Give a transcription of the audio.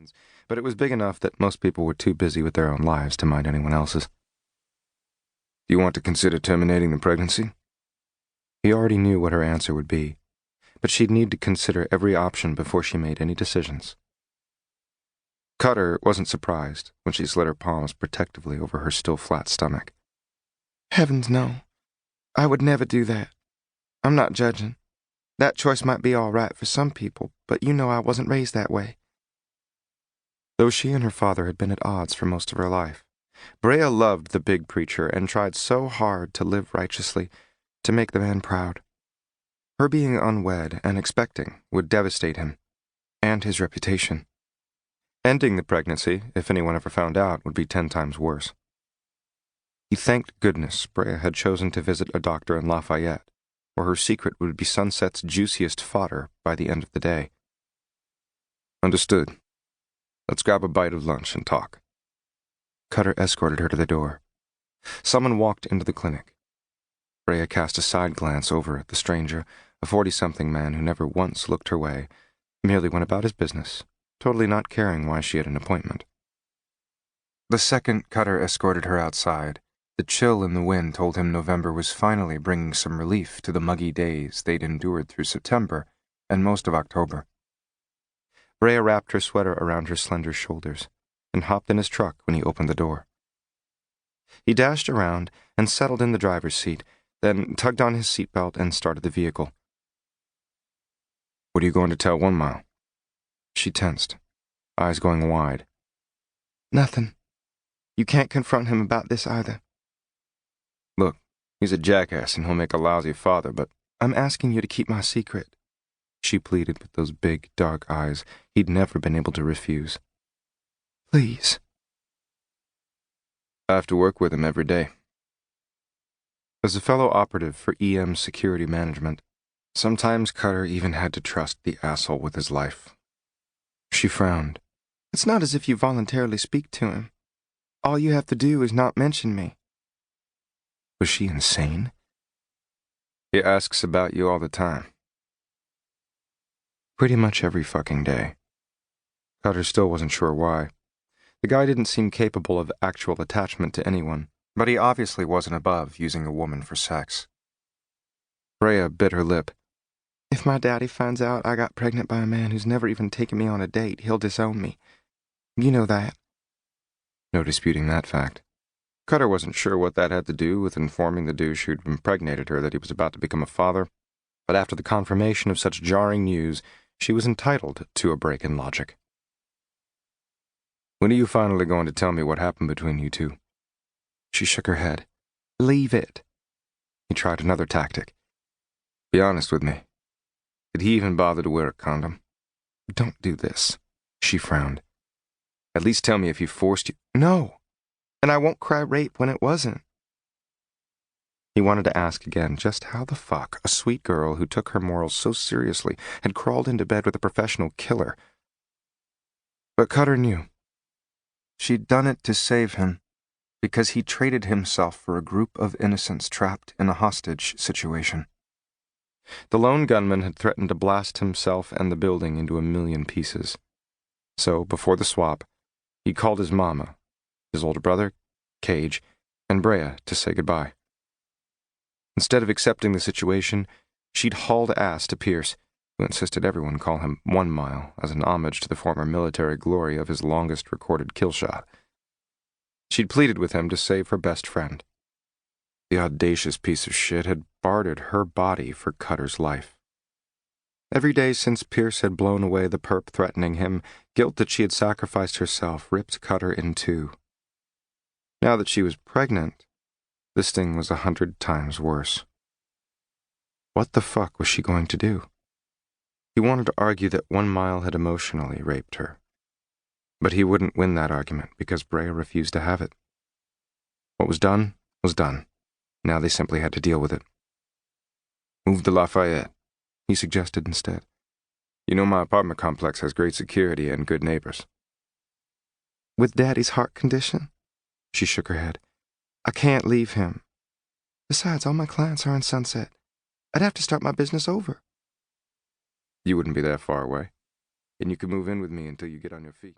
hands, but it was big enough that most people were too busy with their own lives to mind anyone else's. "Do you want to consider terminating the pregnancy?" He already knew what her answer would be, but she'd need to consider every option before she made any decisions. Cutter wasn't surprised when she slid her palms protectively over her still flat stomach. "Heavens, no. I would never do that. I'm not judging. That choice might be all right for some people, but you know I wasn't raised that way." Though she and her father had been at odds for most of her life, Brea loved the big preacher and tried so hard to live righteously, to make the man proud. Her being unwed and expecting would devastate him, and his reputation. Ending the pregnancy, if anyone ever found out, would be 10 times worse. He thanked goodness Brea had chosen to visit a doctor in Lafayette, or her secret would be Sunset's juiciest fodder by the end of the day. "Understood. Let's grab a bite of lunch and talk." Cutter escorted her to the door. Someone walked into the clinic. Brea cast a side glance over at the stranger, a 40-something man who never once looked her way, merely went about his business, totally not caring why she had an appointment. The second Cutter escorted her outside, the chill in the wind told him November was finally bringing some relief to the muggy days they'd endured through September and most of October. Brea wrapped her sweater around her slender shoulders and hopped in his truck when he opened the door. He dashed around and settled in the driver's seat, then tugged on his seatbelt and started the vehicle. "What are you going to tell 1 Mile?" She tensed, eyes going wide. "Nothing. You can't confront him about this either." "Look, he's a jackass and he'll make a lousy father, but I'm asking you to keep my secret," she pleaded with those big, dark eyes he'd never been able to refuse. "Please." "I have to work with him every day." As a fellow operative for EM Security Management, sometimes Cutter even had to trust the asshole with his life. She frowned. "It's not as if you voluntarily speak to him. All you have to do is not mention me." Was she insane? "He asks about you all the time." Pretty much every fucking day. Cutter still wasn't sure why. The guy didn't seem capable of actual attachment to anyone, but he obviously wasn't above using a woman for sex. Brea bit her lip. "If my daddy finds out I got pregnant by a man who's never even taken me on a date, he'll disown me. You know that." No disputing that fact. Cutter wasn't sure what that had to do with informing the douche who'd impregnated her that he was about to become a father, but after the confirmation of such jarring news, she was entitled to a break in logic. "When are you finally going to tell me what happened between you two?" She shook her head. "Leave it." He tried another tactic. "Be honest with me. Did he even bother to wear a condom?" "Don't do this." She frowned. "At least tell me if he forced you." "No. And I won't cry rape when it wasn't." He wanted to ask again just how the fuck a sweet girl who took her morals so seriously had crawled into bed with a professional killer. But Cutter knew. She'd done it to save him, because he traded himself for a group of innocents trapped in a hostage situation. The lone gunman had threatened to blast himself and the building into a million pieces. So, before the swap, he called his mama, his older brother, Cage, and Brea to say goodbye. Instead of accepting the situation, she'd hauled ass to Pierce, who insisted everyone call him 1 Mile as an homage to the former military glory of his longest recorded kill shot. She'd pleaded with him to save her best friend. The audacious piece of shit had bartered her body for Cutter's life. Every day since Pierce had blown away the perp threatening him, guilt that she had sacrificed herself ripped Cutter in two. Now that she was pregnant, the sting was 100 times worse. What the fuck was she going to do? He wanted to argue that 1 Mile had emotionally raped her. But he wouldn't win that argument because Brea refused to have it. What was done was done. Now they simply had to deal with it. "Move to Lafayette," he suggested instead. "You know my apartment complex has great security and good neighbors." "With Daddy's heart condition?" She shook her head. "I can't leave him. Besides, all my clients are in Sunset. I'd have to start my business over." "You wouldn't be that far away, and you could move in with me until you get on your feet."